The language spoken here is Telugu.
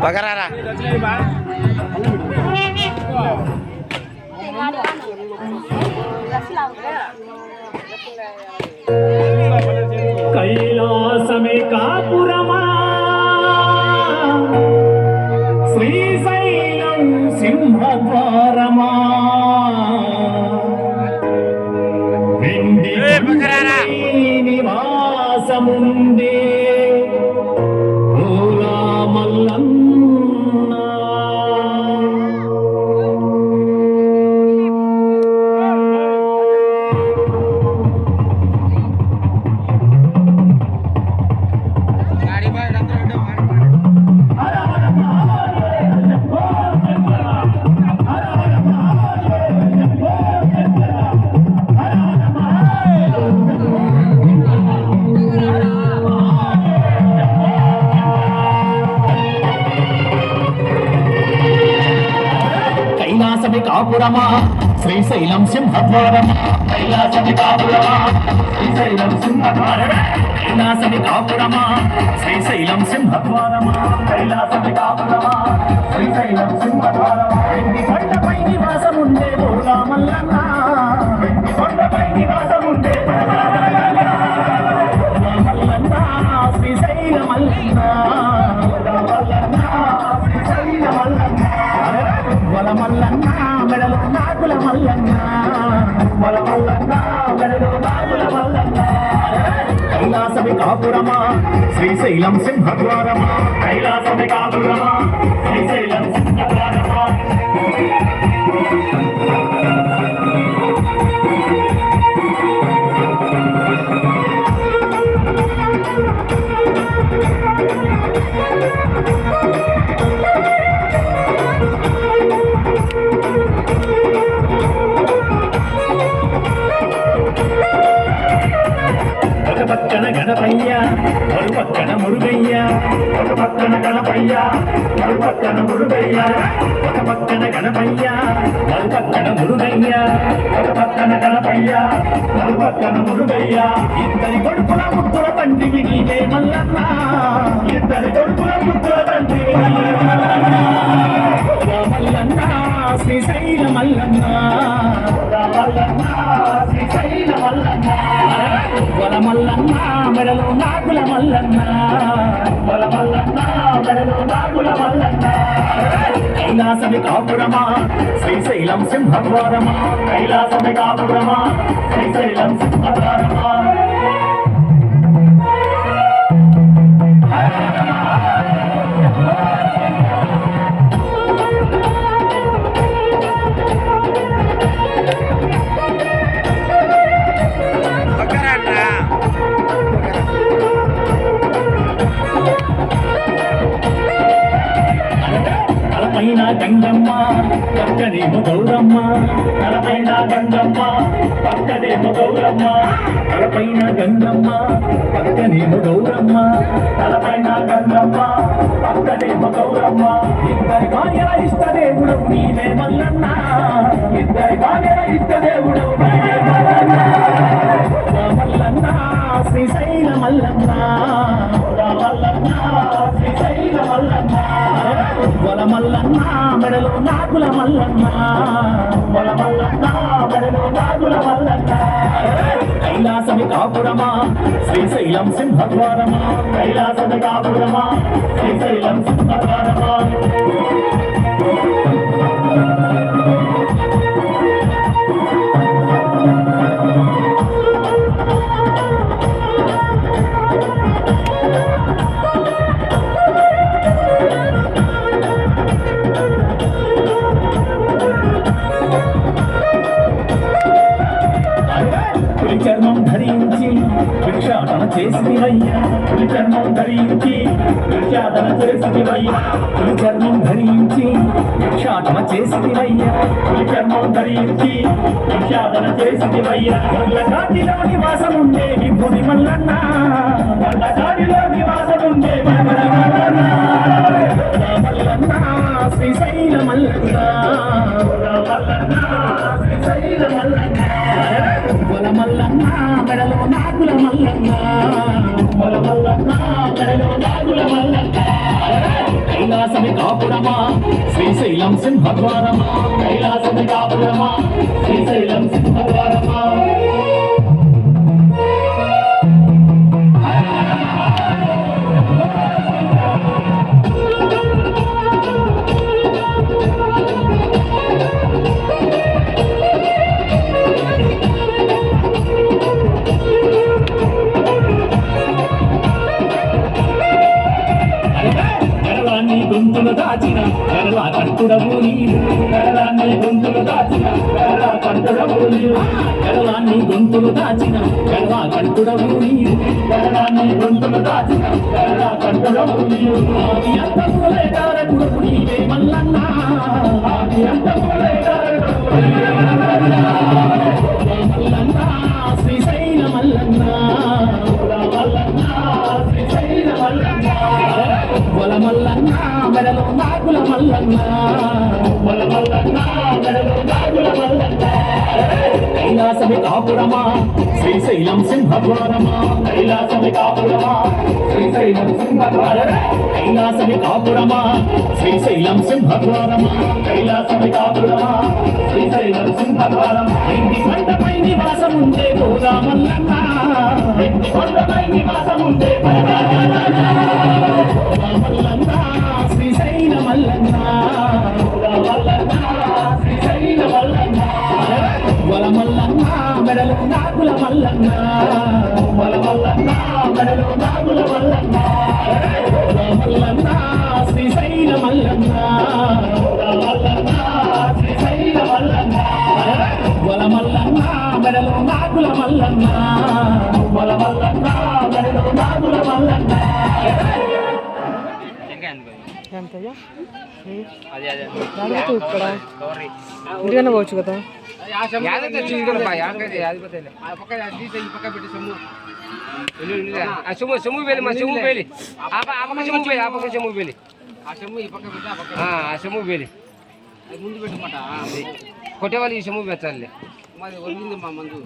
బగరారా కైలాసమే కాపురమా శ్రీశైలం సింహద్వారమా నివాసముందే ఓలా మల్లన్న కైలాసమి కాపురమా శ్రీశైలం సింహద్వారమా కైలాసమి కాపురమా శ్రీశైలం సింహద్వారమా కైలాసమి కాపురమా శ్రీశైలం సింహద్వారమా కైలాసమి కాపురమా శ్రీశైలం సింహద్వారమా వెండి కొండపై నివాసముండే ఓలా మల్లన్న వెండి కొండపై నివాసముండే మల్లన్న శ్రీశైల మల్లన్న శ్రీశైల మల్లన్న వల మల్లన్న మెడలో నాగుల మల్లన్న వల మల్లన్న మెడలో నాగుల మల్లన్న కైలాసమి కాపురమా శ్రీశైలం సింహద్వారమా కైలాసమి కాపురమా శ్రీశైలం సింహద్వారమా పక్కన గణపయ్య మరు పక్కన మురుగయ్య ఒక పక్కన గణపయ్య మరు పక్కన మురుగయ్య ఒక పక్కన గణపయ్య మరు పక్కన మురుగయ్య ఒక పక్కన గణపయ్య మరు పక్కన మురుగయ్య ఇద్దరి కొడుకుల ముద్దుల తండ్రికి నీవే మల్లన్న ఇద్దరి కొడుకుల ముద్దుల తండ్రికి మల్లన్న శ్రీశైల మల్లన్న మల్లన్న శ్రీశైల మల్లన్న వల మల్లన్న మెడలో నాగుల మల్లన్న వల మల్లన్న మెడలో నాగుల మల్లన్న కైలాసమి కాపురమా శ్రీశైలం సింహద్వారమా కైలాసమి కాపురమా శ్రీశైలం సింహద్వారమా తలపైన గంగమ్మ పక్కనేమో గౌరమ్మ తలపైన గంగమ్మ పక్కనేమో గౌరమ్మ తలపైన గంగమ్మ పక్కనేమో గౌరమ్మ తలపైన గంగమ్మ పక్కనేమో గౌరమ్మ ఇద్దరి భార్యల ఇష్ట దేవుడు నీవే మల్లన్న ఇద్దరి భార్యల ఇష్ట దేవుడు నీవే మల్లన్న మల్లన్న శ్రీశైల మల్లన్న మల్లన్న శ్రీశైల మల్లన్న వల మల్లన్న మెడలో నాగుల మల్లన్న వల మల్లన్న మెడలో నాగుల మల్లన్న కైలాసమి కాపురమా శ్రీశైలం సింహద్వారమా కైలాసమి కాపురమా శ్రీశైలం సింహద్వారమా చర్మం ధరించి భిక్షాటన చేసివయ్యా చర్మం ధరించి భిక్షాటన చేసివయ్యా చర్మం ధరించి భిక్షాటన చేసివయ్యా చర్మం ధరించి భిక్షాటన చేసివయ్యా కాటిలో నివాసముండే విభుని మల్లన్న కాటిలో నివాసముండే మల్లన్న శ్రీశైల మల్లన్న శ్రీశైల మల్లన్న వల మల్లన్న మెడలో నాగుల మల్లన్న వల మల్లన్న మెడలో నాగుల నాగుల మల్లన్న కైలాసమి కాపురమా శ్రీశైలం సింహద్వారమా కైలాసమి కాపురమా శ్రీశైలం సింహద్వారమా గొంతులు దాచిన గరళ కంటుడవు నీవు గరళాన్ని గొంతులు దాచిన గరళ కంటుడవు నీవు గరళాన్ని గొంతులు దాచిన గరళ కంటుడవు నీవు గరళాన్ని గొంతులు దాచిన గరళ కంటుడవు నీవు ఆది అంతములే కారకుడవు నీవే మల్లన్న ఆది అంతములే కారకుడవు నీవే మల్లన్న మల్లన్న శ్రీశైల మల్లన్న మల్లన్న శ్రీశైల మల్లన్న వల మల్లన్న మెడలో నాగుల మల్లన్న వల మల్లన్న మెడలో నాగుల మల్లన్న కైలాసమి కాపురమా శ్రీశైలం సింహద్వారమా కైలాసమి కాపురమా శ్రీశైలం సింహద్వారమా కైలాసమి కాపురమా శ్రీశైలం సింహద్వారమా కైలాసమి కాపురమా శ్రీశైలం సింహద్వారమా ఇంటి కొండపై నివాసముండే గోదా మల్లన్న ఇంటి కొండపై నివాసముండే మల్లన్న శ్రీశైల మల్లన్న మల్లన్న శ్రీశైల మల్లన్న వల మల్లన్న మెడలో నాగుల మల్లన్న వల మల్లన్న మెడలో నాగుల మల్లన్న మల్లన్న శ్రీశైల మల్లన్న మల్లన్న శ్రీశైల మల్లన్న వల మల్లన్న మెడలో నాగుల మల్లన్న వల మల్లన్న మెడలో నాగుల మల్లన్న ఎంతయ్యా ఇక్కడ ఇంటికన్నా పోవచ్చు కదా సొమ్ము పేలి మా సొమ్ము పేలి ఆ పక్క సొమ్ము పేలి ఆ పక్క సొమ్ము పేలి ఆ సొమ్ము పేలి ముందు పెట్టమాట కొట్టేవాళ్ళు ఈ సొమ్ము పెట్టాలి మాది ఒరిగింది మా మందు